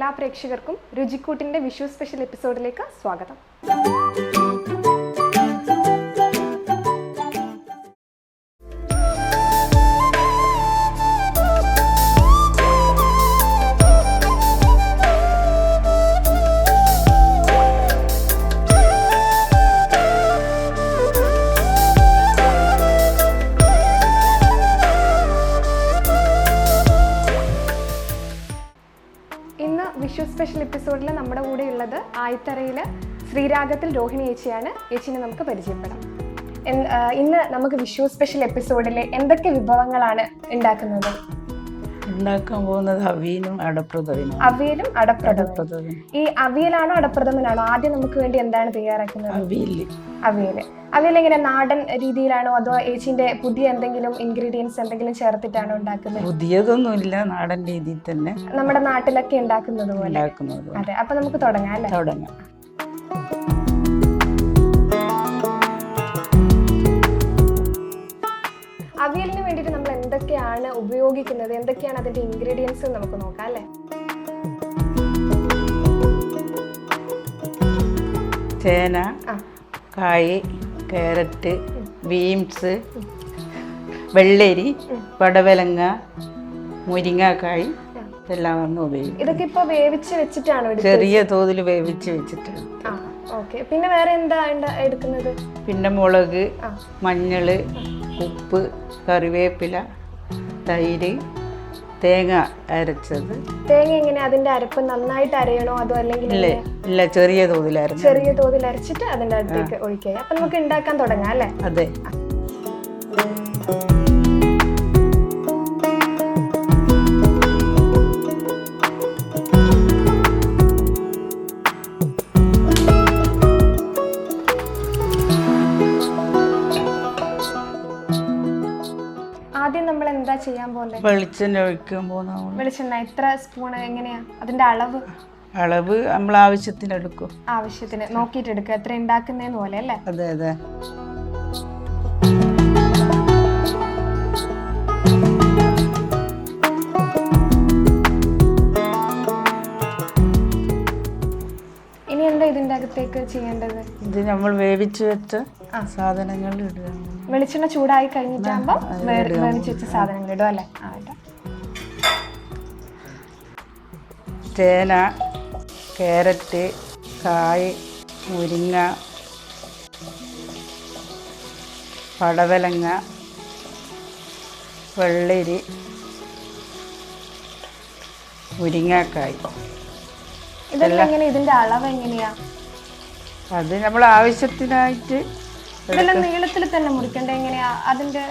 എല്ലാ പ്രേക്ഷകർക്കും രുചിക്കൂട്ടിന്റെ വിഷു സ്പെഷ്യൽ എപ്പിസോഡിലേക്ക് സ്വാഗതം. വിഷു സ്പെഷ്യൽ എപ്പിസോഡിൽ നമ്മുടെ കൂടെ ഉള്ളത് ആയിത്തറയിലെ ശ്രീരാഗത്തിൽ രോഹിണി ചേച്ചിയാണ്. ചേച്ചിനെ നമുക്ക് പരിചയപ്പെടാം. ഇന്ന് നമുക്ക് വിഷു സ്പെഷ്യൽ എപ്പിസോഡിൽ എന്തൊക്കെ വിഭവങ്ങളാണ് ഉണ്ടാക്കുന്നത്? ഉണ്ടാക്കാൻ പോകുന്നത് അവിയലും അടപ്രഥമനും. അവിയലും അടപ്രഥമനും. ഈ അവിയലാണോ അടപ്രഥമനാണോ? ആദ്യം നമുക്ക് വേണ്ടി എന്താണ് തയ്യാറാക്കുന്നത്? അവിയൽ എങ്ങനെ നാടൻ രീതിയിലാണോ അതോ ചേച്ചിന്റെ പുതിയ എന്തെങ്കിലും ഇൻഗ്രീഡിയൻസ് എന്തെങ്കിലും ചേർത്തിട്ടാണോ ഉണ്ടാക്കുന്നത്? പുതിയതൊന്നുമില്ല, നാടൻ രീതിയിൽ തന്നെ നമ്മുടെ നാട്ടിലൊക്കെ ഉണ്ടാക്കുന്നത് പോലെ. അതെ, അപ്പൊ നമുക്ക് തുടങ്ങാം അല്ലേ? തുടങ്ങാം. അവിയലിന് വേണ്ടിയിട്ട് നമ്മൾ എന്തൊക്കെയാണ് ഉപയോഗിക്കുന്നത്, എന്തൊക്കെയാണ് അതിന്റെ ഇൻഗ്രീഡിയൻസ് നമുക്ക് നോക്കാം അല്ലേ? ചേന, കായ്, കാരറ്റ്, ബീൻസ്, വെള്ളരി, പടവലങ്ങ, മുരിങ്ങാക്കായ് ഇതെല്ലാം വന്ന് ഉപയോഗിക്കും. ഇതൊക്കെ ഇപ്പൊ വേവിച്ച് വെച്ചിട്ടാണോ? ചെറിയ തോതിൽ വേവിച്ച് വെച്ചിട്ട്. പിന്നെ വേറെ എന്താ എടുക്കുന്നത്? പിന്നെ മുളക്, മഞ്ഞള്, ഉപ്പ്, കറിവേപ്പില, തൈര്, തേങ്ങ അരച്ചത്. തേങ്ങ എങ്ങനെ അതിന്റെ അരപ്പ് നന്നായിട്ട് അരയണോ അതോ അല്ലെങ്കിൽ? ഇല്ല, ചെറിയ തോതിൽ അരച്ചിട്ട് അതിന്റെ അടുത്തേക്ക് ഒഴിക്കുക. അപ്പൊ നമുക്ക് ഉണ്ടാക്കാൻ തുടങ്ങാം അല്ലേ? അതെ. ആദ്യം നമ്മൾ എന്താ ചെയ്യാൻ പോകുന്നത്? വെളിച്ചെണ്ണ ഒഴിക്കാൻ പോകുന്ന. വെളിച്ചെണ്ണ എത്ര സ്പൂൺ, എങ്ങനെയാ അതിന്റെ അളവ്? അളവ് നമ്മൾ ആവശ്യത്തിന് എടുക്കും. ആവശ്യത്തിന് നോക്കിയിട്ട് എടുക്കുക, എത്ര ഉണ്ടാക്കുന്നതെന്ന് പോലെ അല്ലേ? അതെ അതെ. ഇനി എന്താ ഇതിന്റെ അകത്തേക്ക് ചെയ്യേണ്ടത്? ഇത് നമ്മൾ വേവിച്ചു വെച്ച സാധനങ്ങൾ ഇടുക. വെളിച്ചെണ്ണ ചൂടായി കഴിഞ്ഞിട്ടാകുമ്പോ വേവിച്ച് വെച്ച സാധനങ്ങൾ ഇടും അല്ലേ? ചേന, കാരറ്റ്, കായ്, മുരിങ്ങ, പടവലങ്ങ, വെള്ളരി, മുരിങ്ങാക്കായ്. ഇതെല്ലാം ഇതിന്റെ അളവ് എങ്ങനെയാ? അത് നമ്മൾ ആവശ്യത്തിനായിട്ട്. ഇതെല്ലാം നീളത്തിൽ തന്നെ മുറിക്കണ്ടേ? എങ്ങനെയാ അതിന്റെ?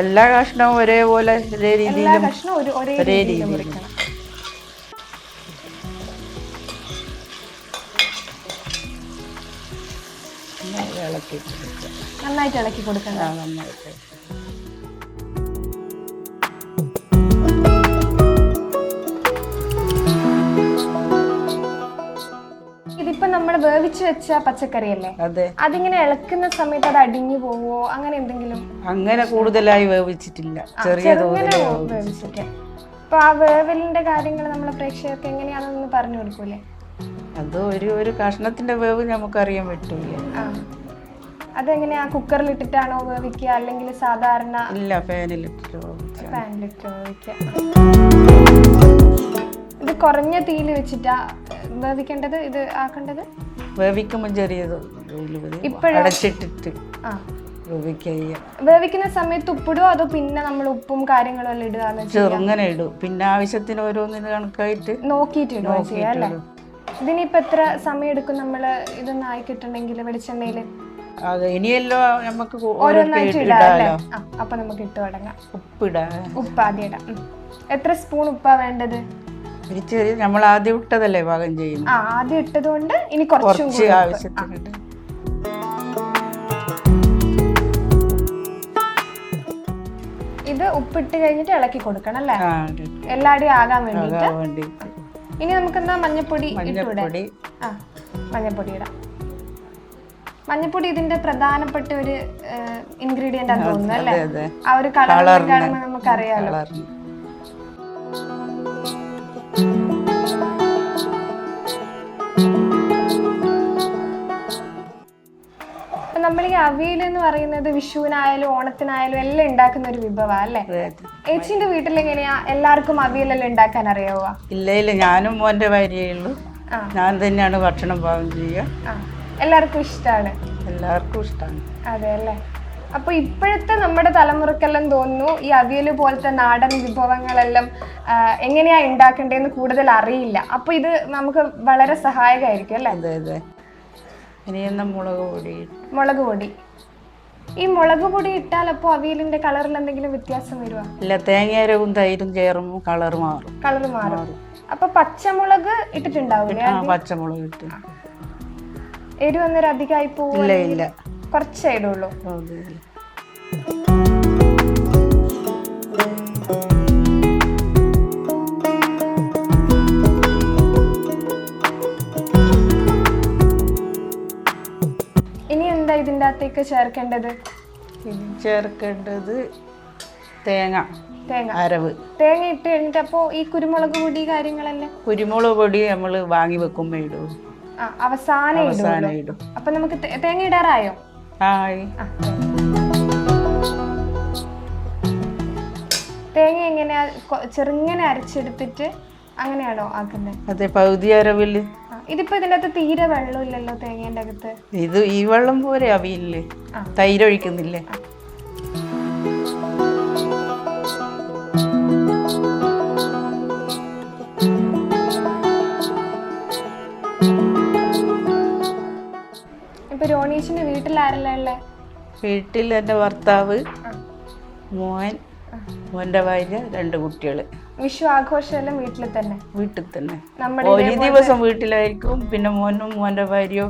എല്ലാ കഷ്ണവും ഒരേപോലെ ഒരേ രീതിയിൽ മുറിക്കണം. നന്നായിട്ട് ഇളക്കി കൊടുക്കണം. ഇതിപ്പോ നമ്മൾ വേവിച്ച് വെച്ച പച്ചക്കറിയല്ലേ? അതിങ്ങനെ ഇളക്കുന്ന സമയത്ത് അത് അടിഞ്ഞു പോവോ അങ്ങനെ എന്തെങ്കിലും? അങ്ങനെ കൂടുതലായി വേവിച്ചിട്ടില്ല, ചെറിയ തോതിൽ വേവിച്ചിട്ട്. അപ്പൊ ആ വേവലിന്റെ കാര്യങ്ങൾ നമ്മളെ പ്രേക്ഷകർക്ക് എങ്ങനെയാണെന്ന് പറഞ്ഞു കൊടുക്കൂലേ? അത് ഒരു കഷ്ണത്തിന്റെ വേവ് നമുക്കറിയാൻ പറ്റൂല. അതെങ്ങനെയാ? കുക്കറിൽ ഇട്ടിട്ടാണോ വേവിക്കുക അല്ലെങ്കിൽ സാധാരണ? ഇല്ല, പാനിലിട്ട് വേവിക്കുക. ഇത് കുറഞ്ഞ തീയിൽ വെച്ചിട്ടാ വേവിക്കേണ്ടത്? ഇത് ആക്കേണ്ടത് വേവിക്കുമ്പോൾ ചെറിയ അടച്ചിട്ടിട്ട് വേവിക്കുന്ന സമയത്ത് ഉപ്പിടുവോ അതോ പിന്നെ നമ്മൾ ഉപ്പും കാര്യങ്ങളും എല്ലാം ഇടുക? ചെറുങ്ങനെ ഇടും, പിന്നെ ആവശ്യത്തിന് ഓരോന്നിന് കണക്കായിട്ട് നോക്കിയിട്ട് ഇടുക ചെയ്യാം അല്ലേ? ഇതിനിപ്പോ എത്ര സമയം എടുക്കും നമ്മള് ഇതൊന്നും ആയി കിട്ടണമെങ്കിൽ വെളിച്ചെണ്ണയില്? ഇനിയല്ലോ നമുക്ക് ഓരോന്നായിട്ട് ഇടാം. അപ്പൊ നമുക്ക് ഇട്ട് തുടങ്ങാം. ഉപ്പ് ആദ്യം ഇടാം. എത്ര സ്പൂൺ ഉപ്പാ വേണ്ടത്? നമ്മൾ ആദ്യം ഇട്ടതല്ലേ പാകം ചെയ്യുന്നത്. ആദ്യം ഇട്ടത് കൊണ്ട് ഇനി കുറച്ച് ആവശ്യത്തിനുണ്ട്. ഇത് ഉപ്പിട്ട് കഴിഞ്ഞിട്ട് ഇളക്കി കൊടുക്കണം അല്ലേ? എല്ലാവരും ആകാൻ വേണ്ടിട്ട്. ഇനി നമുക്ക് എന്താ മഞ്ഞപ്പൊടി ഇടാം. മഞ്ഞപ്പൊടി ഇതിന്റെ പ്രധാനപ്പെട്ട ഒരു ഇൻഗ്രീഡിയന്റ് ആണെന്ന് തോന്നുന്നു അല്ലേ? ആ ഒരു കളർ കാണുമ്പോൾ നമുക്കറിയാലോ. നമ്മൾ ഈ അവിയൽ എന്ന് പറയുന്നത് വിഷുവിനായാലും ഓണത്തിനായാലും എല്ലാം ഉണ്ടാക്കുന്ന ഒരു വിഭവമാണ് അല്ലേ? ഏച്ചിന്റെ വീട്ടിൽ എങ്ങനെയാ എല്ലാവർക്കും അവിയലെല്ലാം ഉണ്ടാക്കാൻ അറിയാവോ? ഇല്ല, ഞാനും മോന്റെ ഭാര്യയുള്ളൂ. ഞാൻ തന്നെയാണ് ഭക്ഷണം പാകം ചെയ്യുക. എല്ലാവർക്കും ഇഷ്ടമാണ്. എല്ലാവർക്കും ഇഷ്ടമാണ്. അതെ അല്ലേ? അപ്പൊ ഇപ്പോഴത്തെ നമ്മുടെ തലമുറക്കെല്ലാം തോന്നുന്നു ഈ അവിയൽ പോലത്തെ നാടൻ വിഭവങ്ങളെല്ലാം എങ്ങനെയാ ഉണ്ടാക്കേണ്ടതെന്ന് കൂടുതൽ അറിയില്ല. അപ്പൊ ഇത് നമുക്ക് വളരെ സഹായകമായിരിക്കും അല്ലേ? അതെ അതെ. ഇനി മുളക് പൊടി. ഈ മുളക് പൊടി ഇട്ടാൽ അപ്പൊ അവിയലിന്റെ കളറിൽ എന്തെങ്കിലും വ്യത്യാസം വരുവാ? ഇല്ല, തേങ്ങയും തൈരും ചേർന്ന് കളർ മാറും. അപ്പൊ പച്ചമുളക് ഇട്ടിട്ടുണ്ടാവില്ലേ? പച്ചമുളക് ഇട്ട്. എരിവ് അന്നേരം അധികമായി പോവില്ല? ഇല്ല, കുറച്ചേ ഇടുള്ളൂ. ഇനി എന്താ ഇതിൻ്റെ അകത്തേക്ക് ചേർക്കേണ്ടത്? തേങ്ങ അരവ്. തേങ്ങ ഇട്ട് കഴിഞ്ഞിട്ട് അപ്പോ ഈ കുരുമുളക് പൊടി കാര്യങ്ങളെല്ലാം? കുരുമുളക് പൊടി നമ്മൾ വാങ്ങി വെക്കുമ്പോ ഇടും. അവസാനം ഇടും. അപ്പൊ നമുക്ക് തേങ്ങ ഇടാറായോ? തേങ്ങ എങ്ങനെയാ ചെറുങ്ങനെ അരച്ചെടുത്തിട്ട് അങ്ങനെയാണോ ആക്കുന്നത്? അതെ, പകുതി അരവില്. ഇതിപ്പോ ഇതിനകത്ത് തീരെ വെള്ളമില്ലല്ലോ തേങ്ങേന്റെ അകത്ത്. ഇത് ഈ വെള്ളം പോരെ അവിയലില്. തൈര് ഒഴിക്കുന്നില്ലേ? ഇപ്പൊ രോണീഷിന്റെ വീട്ടിൽ ആരെല്ലാം ഉള്ളേ? വീട്ടിൽ എൻ്റെ ഭർത്താവ്, മോന്റെ ഭാര്യ, 2 കുട്ടികള്. വിഷു ആഘോഷമെല്ലാം വീട്ടിൽ തന്നെ? വീട്ടിൽ തന്നെ. ഒരു ദിവസം വീട്ടിലായിരിക്കും, പിന്നെ മോന്റെ ഭാര്യയോ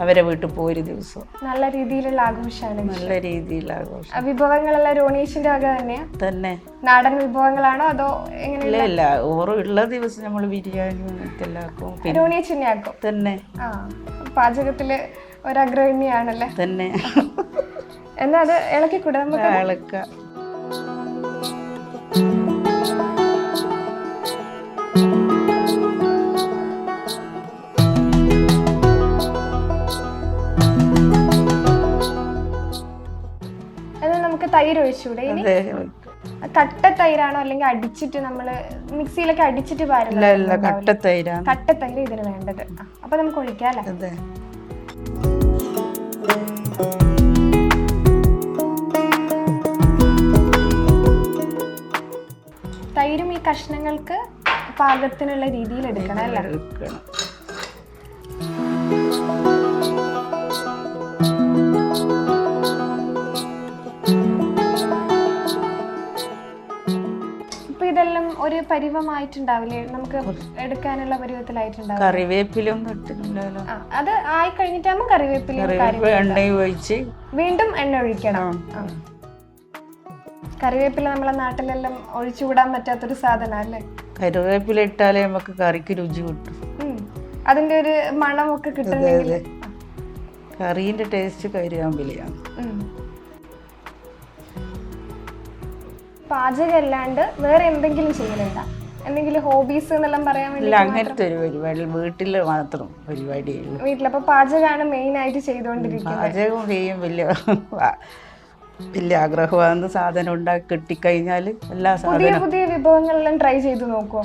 അവരെ വീട്ടിൽ പോയി ഒരു ദിവസം. നല്ല രീതിയിലുള്ള ആഘോഷമാണ്. നല്ല രീതിയിലുള്ള ആഘോഷം. വിഭവങ്ങളെല്ലാം രോണീഷിന്റെ വക തന്നെയാ? തന്നെ. നാടൻ വിഭവങ്ങളാണോ അതോ എങ്ങനെയല്ല? ഇല്ല, ഉള്ള ദിവസം നമ്മൾ ബിരിയാണി രോണീഷിനെ ആക്കും തന്നെ. പാചകത്തില് ഒരഗ്രഹിണിയാണല്ലേ? തന്നെ. എന്നാ അത് ഇളക്കിക്കൂടെ നമുക്ക്? ഇളക്കാം. നമുക്ക് തൈര് ഒഴിച്ചൂടെ? കട്ട തൈരാണോ അല്ലെങ്കിൽ അടിച്ചിട്ട് നമ്മള് മിക്സിയിലൊക്കെ അടിച്ചിട്ട് പാരുന്നത്? കട്ടത്തൈരാണ്. കട്ടത്തൈര് ഇതിന് വേണ്ടത്. അപ്പൊ നമുക്ക് ഒഴിക്കാം അല്ലേ? തൈരും ഈ കഷ്ണങ്ങൾക്ക് പാകത്തിനുള്ള രീതിയിൽ എടുക്കണം അല്ലേ? ഇപ്പൊ ഇതെല്ലാം ഒരു പരിവമായിട്ടുണ്ടാവില്ലേ? നമുക്ക് എടുക്കാനുള്ള പരിവത്തിലായിട്ടുണ്ടാവും. കറിവേപ്പിലൊന്നും ഇട്ടിട്ടുണ്ടല്ലോ. അത് ആയി കഴിഞ്ഞിട്ടാകുമ്പോ കറിവേപ്പില ഒഴിച്ച് വീണ്ടും എണ്ണ ഒഴിക്കണം. കറിവേപ്പില നമ്മളെ നാട്ടിലെല്ലാം ഒഴിച്ചുകൂടാൻ പറ്റാത്തൊരു സാധനം അല്ലേ? കറിവേപ്പില ഇട്ടാലേ നമുക്ക് കറിക്ക് രുചി കിട്ടും. അതിന്റെ ഒരു മണമൊക്കെ കിട്ടുന്നെങ്കിൽ കറീന്റെ ടേസ്റ്റ് കരിവേപ്പിലയാണ്. പാചകം അല്ലാണ്ട് വേറെ എന്തെങ്കിലും ചെയ്യലുണ്ടോ? എന്തെങ്കിലും ഹോബീസ് എന്നെല്ലാം പറയാൻ വേണ്ടി? അങ്ങനത്തെ ഒരു പരിപാടി വീട്ടില് മാത്രം പരിപാടിയുള്ളൂ. വീട്ടിലപ്പോ പാചകമാണ് മെയിൻ ആയിട്ട് ചെയ്തുകൊണ്ടിരിക്കുന്നത്? പാചകം ചെയ്യും. വലിയ ആഗ്രഹമാണ്. സാധനം ഉണ്ടാക്കി കിട്ടിക്കഴിഞ്ഞാൽ എല്ലാ പുതിയ വിഭവങ്ങളെല്ലാം ട്രൈ ചെയ്ത് നോക്കും.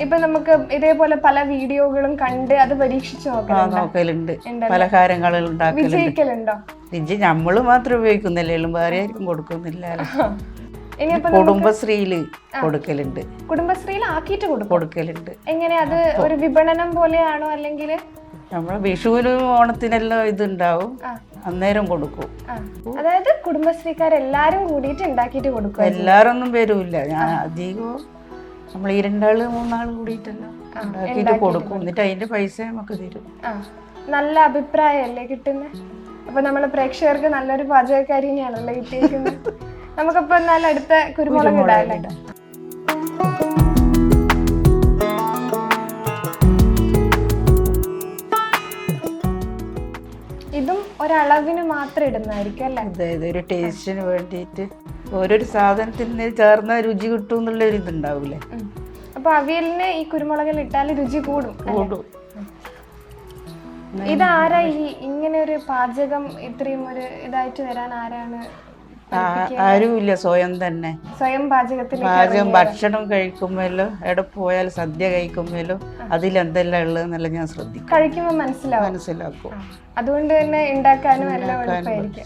ഇപ്പൊ നമുക്ക് ഇതേപോലെ പല വീഡിയോകളും കണ്ട് അത് പരീക്ഷിച്ച് നോക്കലുണ്ട്. പലഹാരങ്ങൾ വിജയിക്കലുണ്ടോ? നമ്മള് മാത്രം ഉപയോഗിക്കുന്നില്ലേ, വേറെ ആർക്കും കൊടുക്കുന്നില്ല. കുടുംബശ്രീയില് കൊടുക്കലുണ്ട്. കുടുംബശ്രീയിൽ ആക്കിയിട്ട് കൊടുക്കലുണ്ട്. എങ്ങനെ അത് ഒരു വിപണനം പോലെയാണോ അല്ലെങ്കിൽ നമ്മളെ വിഷുവിനും ഓണത്തിനെല്ലാം ഇതുണ്ടാവും, അന്നേരം കൊടുക്കും. അതായത് കുടുംബശ്രീക്കാരെല്ലാരും കൂടിയിട്ട് ഉണ്ടാക്കിയിട്ട് കൊടുക്കും? എല്ലാരൊന്നും വരൂല്ല. ഞാൻ അധികവും നമ്മൾ 2 ആള് 3 ആള് കൂടിയിട്ടല്ലോ ഉണ്ടാക്കിയിട്ട് കൊടുക്കും. എന്നിട്ട് അതിന്റെ പൈസ നമുക്ക് തരും. നല്ല അഭിപ്രായമല്ലേ കിട്ടുന്നത്? അപ്പൊ നമ്മളെ പ്രേക്ഷകർക്ക് നല്ലൊരു പാചകക്കാരിയാണല്ലോ കിട്ടിയിരിക്കുന്നത്. നമുക്കപ്പോ എന്നാലും അടുത്ത കുരുമുളക് ഇടാല്ലേ? ഇതും ഒരളവിന് മാത്രം ഇടുന്നതായിരിക്കും അല്ലേ? അതെ, ഒരു ടേസ്റ്റിന് വേണ്ടിയിട്ട് ഓരോരു സാധനത്തിന് ചേർന്ന രുചി കിട്ടും എന്നുള്ള ഒരു ഇതുണ്ടാവൂലേ. അപ്പൊ അവിയലിന് ഈ കുരുമുളകിൽ ഇട്ടാൽ രുചി കൂടും. ഇതാരാ ഇങ്ങനെ ഒരു പാചകം ഇത്രയും ഒരു ഇതായിട്ട് വരാൻ ആരാണ്? ആരുമില്ല, സ്വയം തന്നെ. സ്വയം പാചകം ഭക്ഷണം കഴിക്കുമ്പോഴല്ലോ, എവിടെ പോയാലും സദ്യ കഴിക്കുമ്പോഴല്ലോ അതിലെന്തെല്ലാം ഉള്ളതെന്നല്ല ഞാൻ ശ്രദ്ധിക്കും. കഴിക്കുമ്പോ മനസ്സിലാക്കും. അതുകൊണ്ട് തന്നെ ഉണ്ടാക്കാനും എല്ലാം എളുപ്പമായിരിക്കും.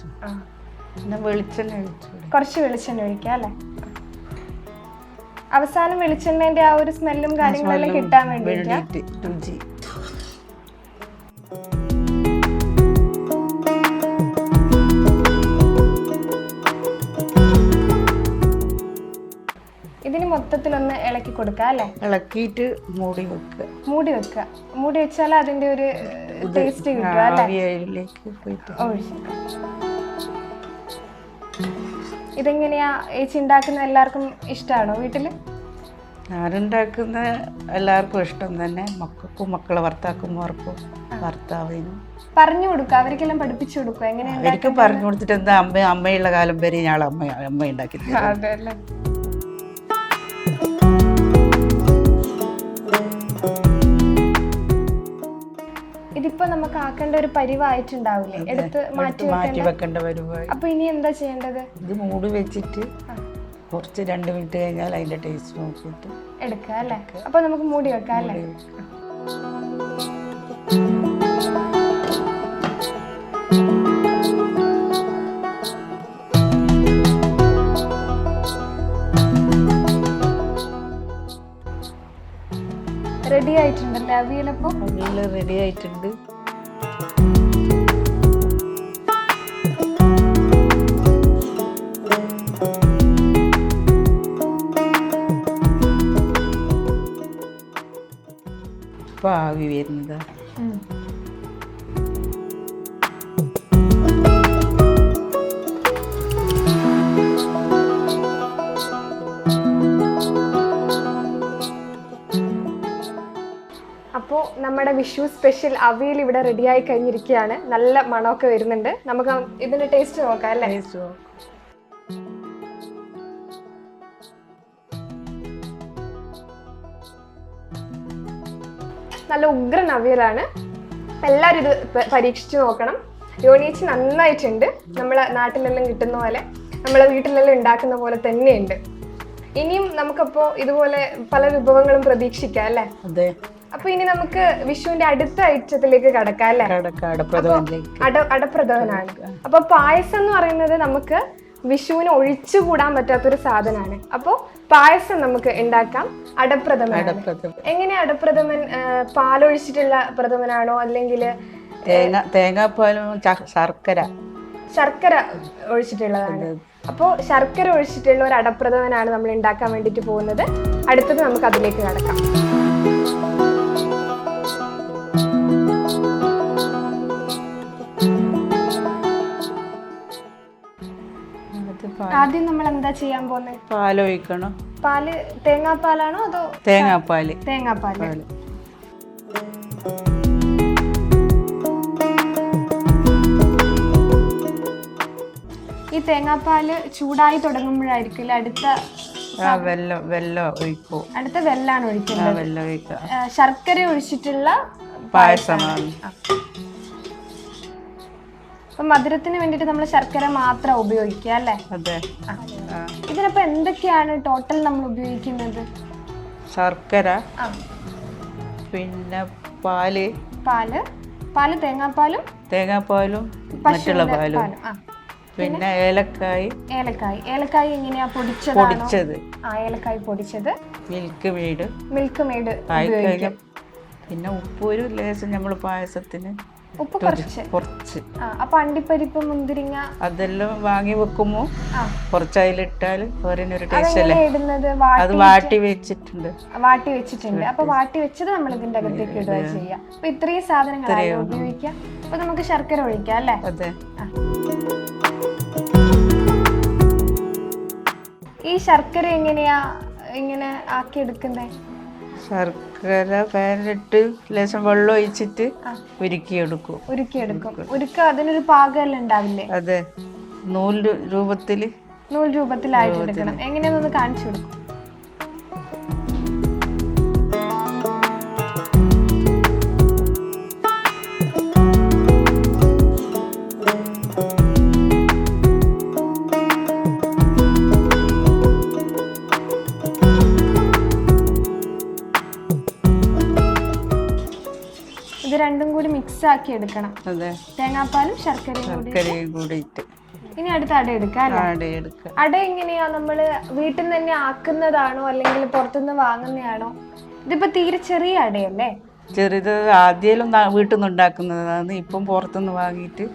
കുറച്ച് വെളിച്ചെണ്ണ ഒഴിക്കാം അല്ലെ? അവസാനം വെളിച്ചെണ്ണന്റെ ആ ഒരു സ്മെല്ലും കാര്യങ്ങളെല്ലാം കിട്ടാൻ വേണ്ടിയിട്ട് രുചി. ഇതിന് മൊത്തത്തിലൊന്ന് ഇളക്കി കൊടുക്കുക അല്ലെ? ഇളക്കിയിട്ട് മൂടി വെക്കുക. മൂടി വെച്ചാൽ അതിന്റെ ഒരു ടേസ്റ്റ് കിട്ടും അല്ലെ? ഇതെങ്ങനെയാ ചേച്ചി ഉണ്ടാക്കുന്ന? എല്ലാവർക്കും ഇഷ്ടമാണോ വീട്ടില്? ഞാനുണ്ടാക്കുന്ന എല്ലാവർക്കും ഇഷ്ടം തന്നെ. മക്കൾക്കും, മക്കളെ ഭർത്താക്കന്മാർക്കും, ഭർത്താവിനും പറഞ്ഞു കൊടുക്കുക. അവർക്കെല്ലാം പഠിപ്പിച്ചു കൊടുക്കുക. എങ്ങനെയാ അവർക്ക് പറഞ്ഞു കൊടുത്തിട്ട് എന്താ, അമ്മയുള്ള കാലം വരെ ഞാൻ അമ്മ ഉണ്ടാക്കി. ഇതിപ്പോ നമുക്ക് ആക്കേണ്ട ഒരു പരിവായിട്ടുണ്ടാവില്ലേ? എടുത്ത് മാറ്റി വെക്കേണ്ട പരിവായി. അപ്പൊ ഇനി എന്താ ചെയ്യേണ്ടത്? ഇത് മൂടി വെച്ചിട്ട് കുറച്ച് 2 മിനിറ്റ് കഴിഞ്ഞാൽ അതിന്റെ ടേസ്റ്റ് നോക്കിയിട്ട് എടുക്കുക അല്ലേ? അപ്പൊ നമുക്ക് മൂടി വെക്കാം അല്ലേ? റെഡി ആയിട്ടുണ്ടല്ലേ അവിയലപ്പോ? അവിയൽ റെഡി ആയിട്ടുണ്ട്. ഇപ്പൊ ആവി വരുന്നതാ. അപ്പോൾ നമ്മുടെ വിഷു സ്പെഷ്യൽ അവിയൽ ഇവിടെ റെഡിയായി കഴിഞ്ഞിരിക്കുകയാണ്. നല്ല മണമൊക്കെ വരുന്നുണ്ട്. നമുക്ക് ഇതിന്റെ ടേസ്റ്റ് നോക്കാം അല്ലേ? നല്ല ഉഗ്രൻ അവിയലാണ്. എല്ലാവരും ഇത് പരീക്ഷിച്ചു നോക്കണം. യോനീച്ചി നന്നായിട്ടുണ്ട്. നമ്മളെ നാട്ടിലെല്ലാം കിട്ടുന്ന പോലെ, നമ്മളെ വീട്ടിലെല്ലാം ഉണ്ടാക്കുന്ന പോലെ തന്നെയുണ്ട്. ഇനിയും നമുക്കപ്പോ ഇതുപോലെ പല വിഭവങ്ങളും പ്രതീക്ഷിക്കാം അല്ലേ? അതെ. അപ്പൊ ഇനി നമുക്ക് വിഷുവിന്റെ അടുത്ത ഐറ്റത്തിലേക്ക് കടക്കാം അല്ലേ? അടപ്രഥമനാണ്. അപ്പൊ പായസം എന്ന് പറയുന്നത് നമുക്ക് വിഷുവിന് ഒഴിച്ചുകൂടാൻ പറ്റാത്തൊരു സാധനമാണ്. അപ്പൊ പായസം നമുക്ക് ഉണ്ടാക്കാം. അടപ്രഥമൻ എങ്ങനെയാ? അടപ്രഥമൻ പാലൊഴിച്ചിട്ടുള്ള പ്രഥമനാണോ അല്ലെങ്കിൽ തേങ്ങാപ്പാലും ശർക്കര ഒഴിച്ചിട്ടുള്ളതാണ്? അപ്പോൾ ശർക്കര ഒഴിച്ചിട്ടുള്ള ഒരു അടപ്രഥമനാണ് നമ്മൾ ഉണ്ടാക്കാൻ വേണ്ടിയിട്ട് പോകുന്നത്. അടുത്തത് നമുക്ക് അതിലേക്ക് കടക്കാം. ആദ്യം നമ്മൾ എന്താ ചെയ്യാൻ പോകുന്നത്? പാല് ഒഴിക്കണം. പാല് തേങ്ങാപ്പാലാണോ അതോ? തേങ്ങാപ്പാല്. ഈ തേങ്ങാപ്പാല് ചൂടായി തുടങ്ങുമ്പോഴായിരിക്കും അടുത്ത വെള്ളം ഒഴിക്കും. അടുത്ത വെല്ലാണ് ഒഴിക്കുന്നത്. ശർക്കര ഒഴിച്ചിട്ടുള്ള പായസമാണ്. അപ്പൊ മധുരത്തിന് വേണ്ടിട്ട് നമ്മൾ ശർക്കര മാത്രം ഉപയോഗിക്കുക അല്ലേ? അതെ. ഇതിനപ്പോ എന്തൊക്കെയാണ് ടോട്ടൽ നമ്മൾ ഉപയോഗിക്കുന്നത്? ശർക്കര, പിന്നെ പാല്, തേങ്ങാപ്പാലും മറ്റുള്ള പാലും, പിന്നെ ഏലക്കായ്. എങ്ങനെയാ? പൊടിച്ചത്. ഏലക്കായ് പൊടിച്ചത്. Milk made. പിന്നെ ഉപ്പ് ഒരു ലേശം നമ്മൾ പായസത്തിന് ഉപ്പ് കുറച്ച്. അപ്പൊ അണ്ടിപ്പരിപ്പ്, മുന്തിരിങ്ങ അതെല്ലാം വാങ്ങി വെക്കുമ്പോ കുറച്ച് അതിലിട്ടാൽ ഒരു ടേസ്റ്റ് അല്ലേ? അത് വാട്ടി വെച്ചിട്ടുണ്ട്. അപ്പൊ വാട്ടി വെച്ചത് നമ്മൾ ഇതിന്റെ അകത്തേക്ക് ഇടുക ചെയ്യാം. അപ്പൊ ഇത്രയും സാധനങ്ങളാണ് ഉപയോഗിക്കാം. അപ്പൊ നമുക്ക് ശർക്കര ഒഴിക്കാം അല്ലേ? അതെ. ഈ ശർക്കര എങ്ങനെയാ ഇങ്ങനെ ആക്കി എടുക്കുന്നത്? ശർക്കര പാനിലിട്ട് ലേശം വെള്ളം ഒഴിച്ചിട്ട് ഉരുക്കിയെടുക്കും. അതിനൊരു പാകമെല്ലാം ഉണ്ടാവില്ലേ? അതെ. നൂൽ രൂപത്തിലായിട്ട് എടുക്കണം. എങ്ങനെയാണെന്ന് കാണിച്ചു കൊടുക്കും. രണ്ടും കൂടി മിക്സ് ആക്കി എടുക്കണം. അതെ, തേങ്ങാപ്പാലും ശർക്കരയും കൂടിയിട്ട്. ഇനി അടുത്ത അട എടുക്കാം. അട എങ്ങനെയാ, നമ്മള് വീട്ടിൽ നിന്ന് തന്നെ ആക്കുന്നതാണോ അല്ലെങ്കിൽ പുറത്തുനിന്ന് വാങ്ങുന്നതാണോ? ഇതിപ്പോ തീരെ ചെറിയ അടയല്ലേ? ചെറുത് ആദ്യം വീട്ടിൽ നിന്ന് ഉണ്ടാക്കുന്നതാണ്. ഇപ്പം പുറത്തുനിന്ന് വാങ്ങിയിട്ട്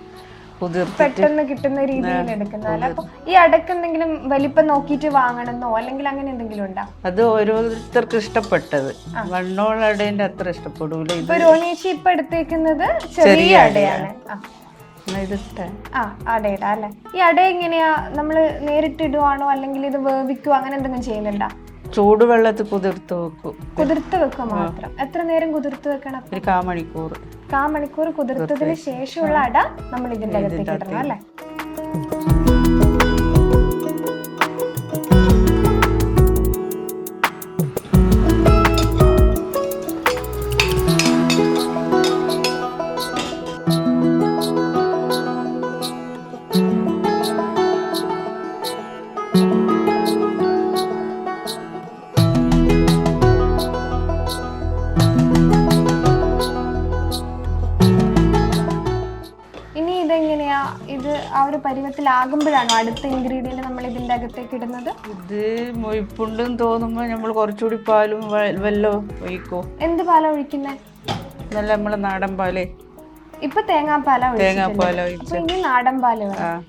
പെട്ടെന്ന് കിട്ടുന്ന രീതിയിൽ എടുക്കുന്നതല്ല. അപ്പൊ ഈ അടക്ക് എന്തെങ്കിലും വലിപ്പം നോക്കിയിട്ട് വാങ്ങണമെന്നോ അല്ലെങ്കിൽ അങ്ങനെ എന്തെങ്കിലും ഉണ്ടോ? അത് ഓരോരുത്തർക്ക് ഇഷ്ടപ്പെട്ടത്. വണ്ണോളടേന്റെ അത്ര ഇഷ്ടപ്പെടൂല. ഇപ്പൊ രോണിയേച്ചി ഇപ്പൊ എടുത്തേക്കുന്നത് ചെറിയ അടയാണ്. അടയിടാ അല്ലെ? ഈ അട എങ്ങനെയാ, നമ്മള് നേരിട്ട് ഇടുവാണോ അല്ലെങ്കിൽ ഇത് വേവിക്കുവോ അങ്ങനെ എന്തെങ്കിലും ചെയ്യുന്നുണ്ടോ? ചൂടുവെള്ളത്തിൽ കുതിർത്ത് വെക്കും. കുതിർത്ത് വെക്കുക മാത്രം? എത്ര നേരം കുതിർത്ത് വെക്കണം? ഒരു 1/4 മണിക്കൂർ കുതിർത്തതിന് ശേഷമുള്ള അട നമ്മൾ ഇതിന്റെ അകത്തേക്ക് ഇടണം അല്ലെ? ഇത് ആ ഒരു പരുവത്തിലാകുമ്പോഴാണോ അടുത്ത ഇൻഗ്രീഡിയന്റ് നമ്മൾ ഇതിന്റെ അകത്തേക്ക് ഇടുന്നത്? ഇത് മൊയ്പ്പുണ്ടെന്ന് തോന്നുമ്പോ നമ്മൾ കുറച്ചുകൂടി പാലും വെല്ലവും ഒഴിക്കും. എന്ത് പാലാ ഒഴിക്കുന്നത്? നല്ല നമ്മളെ നാടൻ പാല്. ഇപ്പൊ തേങ്ങാപ്പാല ഒഴിച്ചു. ഇനി നാടൻ പാല് വേണം.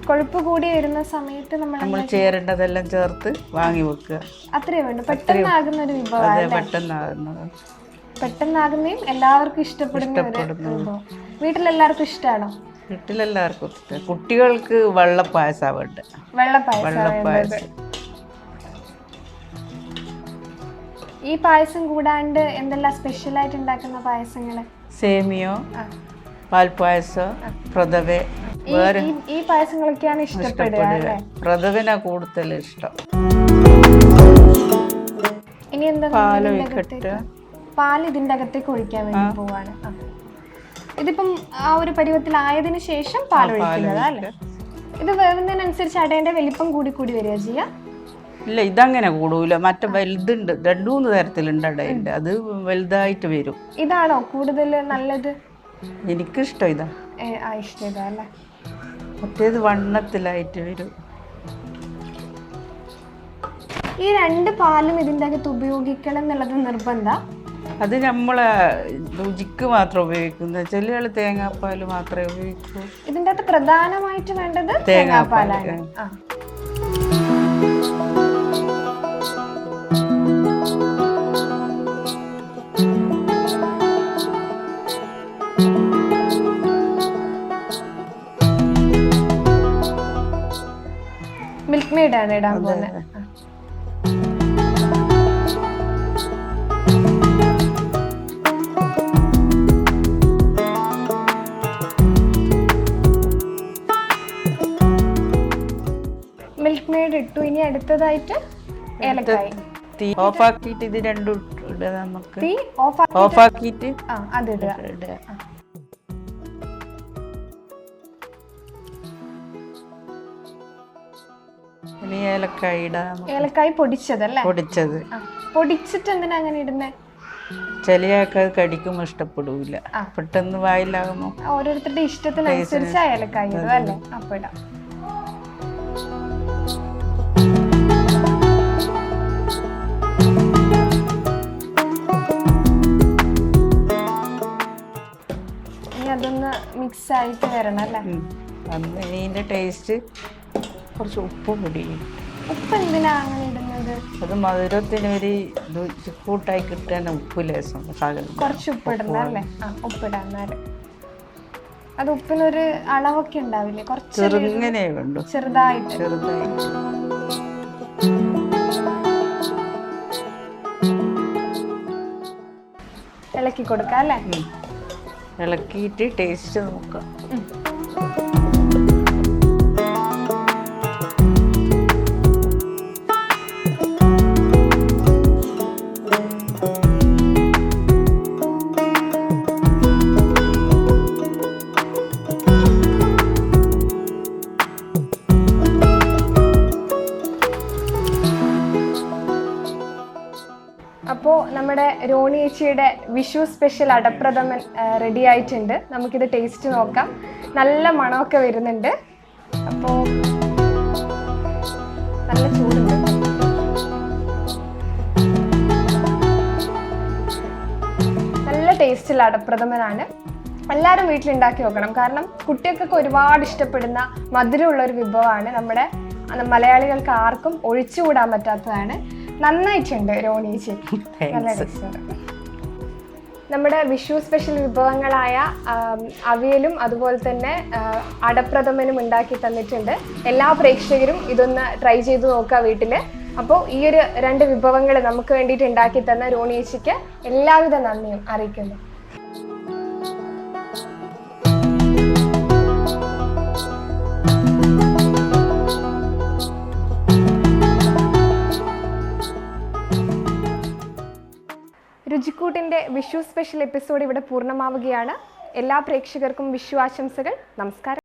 കൊഴുപ്പ് കൂടി വരുന്ന സമയത്ത് നമ്മൾ ചേരേണ്ടതെല്ലാം ചേർത്ത് വാങ്ങി വെക്കുക. അത്രേ വേണ്ടു. പെട്ടെന്നാകുന്ന ഒരു വിഭവം. പെട്ടെന്നാകുന്നതും എല്ലാവർക്കും ഇഷ്ടപ്പെടുന്ന ഒരു വിഭവം. വീട്ടിലെല്ലാവർക്കും ഇഷ്ടമാണോ? വീട്ടിലെല്ലാവർക്കും ഇഷ്ടം. കുട്ടികൾക്ക് വെള്ളപ്പായസം വേണ്ട. വെള്ളപ്പായസം. ഈ പായസം കൂടാണ്ട് എന്തെല്ലാം സ്പെഷ്യൽ ആയിട്ട് ഉണ്ടാക്കുന്ന പായസങ്ങള്? സേമിയോ, പാൽപ്പായസം, പ്രഥവ. ഈ പായസങ്ങളൊക്കെയാണ് ഇഷ്ടപ്പെടുക. പ്രഥവനാ കൂടുതൽ ഇഷ്ടം. ഇനി എന്താ? പാൽ ഇതിന്റെ അകത്തേക്ക് ഒഴിക്കാൻ വേണ്ടി പോവാണ്. ഇതിപ്പം ആ ഒരു പരുവത്തിലായതിനു ശേഷം പാൽ ഒഴിക്കുന്നത് അല്ലേ? ഇത് വേവുന്നതിനനുസരിച്ച് അടേന്റെ വലിപ്പം കൂടി വരിക ചെയ്യാ? ഇല്ല, ഇതങ്ങനെ കൂടൂല. മറ്റേ വലുതുണ്ട്, 2-3 തരത്തിലുണ്ട് അടേന്റെ. അത് വലുതായിട്ട് വരും. ഇതാണോ കൂടുതൽ നല്ലത്? എനിക്കിഷ്ടം ഇതാ. ഇഷ്ടം ഇതാ അല്ലേ? മറ്റേത് വണ്ണത്തിലായിട്ട് വരും. ഈ 2 പാലും ഇതിന്റെ അകത്ത് ഉപയോഗിക്കണം എന്നുള്ളത് നിർബന്ധ? അത് നമ്മളെ രുചിക്ക് മാത്രം ഉപയോഗിക്കുന്നത്. ചില ആള് തേങ്ങാപ്പാൽ മാത്രമേ ഉപയോഗിക്കൂ. ഇതിന്റെ അകത്ത് പ്രധാനമായിട്ട് വേണ്ടത് തേങ്ങാപ്പാലാണ്. മിൽക്ക് മെയ്ഡാണ് ഇടാൻ പോകുന്നത്. മിൽക്ക് മെയ്ഡ് ഇട്ടു. ഇനി അടുത്തതായിട്ട് ഏലക്കായി. തീ ഓഫാക്കിയിട്ട് ഇത് രണ്ടും ഇടുക. നമുക്ക് തീ ഓഫാക്കിയിട്ട് അത് ഇടുക. ഇനി ഏലക്കായി ഇടാം. ഏലക്കായി പൊടിച്ചതല്ലേ? പൊടിച്ചിട്ട് എന്തിനാ അങ്ങനെ ഇടുന്നേ? ചിലയാൾക്ക് അത് കടിക്കുമ്പോൾ ഇഷ്ടപ്പെടൂല. പെട്ടെന്ന് വായിലാകുമ്പോ ഓരോരുത്തരുടെ ഇഷ്ടത്തിനനുസരിച്ച് ഏലക്കായി ഇടും അല്ലേ? അപ്പൊ ഇടാം. അതൊന്ന് മിക്സ് ആയിട്ട് വരണം അല്ലേ? ഇതിന്റെ ടേസ്റ്റ് കുറച്ച് ഉപ്പ് പൊടിയും. ഉപ്പ് എന്തിനാ അങ്ങനെ ഇടുന്നത്? അത് മധുരത്തിന് ഒരു കൂട്ടായി കിട്ടാൻ ഉപ്പ് ലേസം കുറച്ച് ഉപ്പ് ഇടണം അല്ലേ? ഉപ്പിടാൻ. അത് ഉപ്പിനൊരു അളവൊക്കെ ഉണ്ടാവില്ലേ? കുറച്ച് ചെറുങ്ങനെ വേണ്ടു. ചെറുതായിട്ട് ഇളക്കി കൊടുക്കാം അല്ലേ? ഇളക്കിയിട്ട് ടേസ്റ്റ് നോക്കാം. അപ്പോൾ നമ്മുടെ രോണിയേച്ചിയുടെ വിഷു സ്പെഷ്യൽ അടപ്രഥമൻ റെഡി ആയിട്ടുണ്ട്. നമുക്കിത് ടേസ്റ്റ് നോക്കാം. നല്ല മണമൊക്കെ വരുന്നുണ്ട്. അപ്പോൾ നല്ല ചൂടുണ്ട്. നല്ല ടേസ്റ്റുള്ള അടപ്രഥമനാണ്. എല്ലാവരും വീട്ടിലുണ്ടാക്കി നോക്കണം. കാരണം കുട്ടികൾക്കൊക്കെ ഒരുപാട് ഇഷ്ടപ്പെടുന്ന മധുരമുള്ള ഒരു വിഭവമാണ്. നമ്മുടെ മലയാളികൾക്ക് ആർക്കും ഒഴിച്ചുകൂടാൻ പറ്റാത്തതാണ്. നന്നായിട്ടുണ്ട് രോണിയേച്ചി, നല്ല ടേസ്റ്റുണ്ട്. നമ്മുടെ വിഷു സ്പെഷ്യൽ വിഭവങ്ങളായ അവിയലും അതുപോലെ തന്നെ അടപ്രഥമനും ഉണ്ടാക്കി തന്നിട്ടുണ്ട്. എല്ലാ പ്രേക്ഷകരും ഇതൊന്ന് ട്രൈ ചെയ്ത് നോക്കുക വീട്ടിൽ. അപ്പോൾ ഈ ഒരു 2 വിഭവങ്ങൾ നമുക്ക് വേണ്ടിയിട്ട് ഉണ്ടാക്കി തന്ന രോണിയേച്ചിക്ക് എല്ലാവിധ നന്ദിയും അറിയിക്കുന്നു. രുചിക്കൂട്ടിൻ്റെ വിഷു സ്പെഷ്യൽ എപ്പിസോഡ് ഇവിടെ പൂർണ്ണമാവുകയാണ്. എല്ലാ പ്രേക്ഷകർക്കും വിഷു ആശംസകൾ. നമസ്കാരം.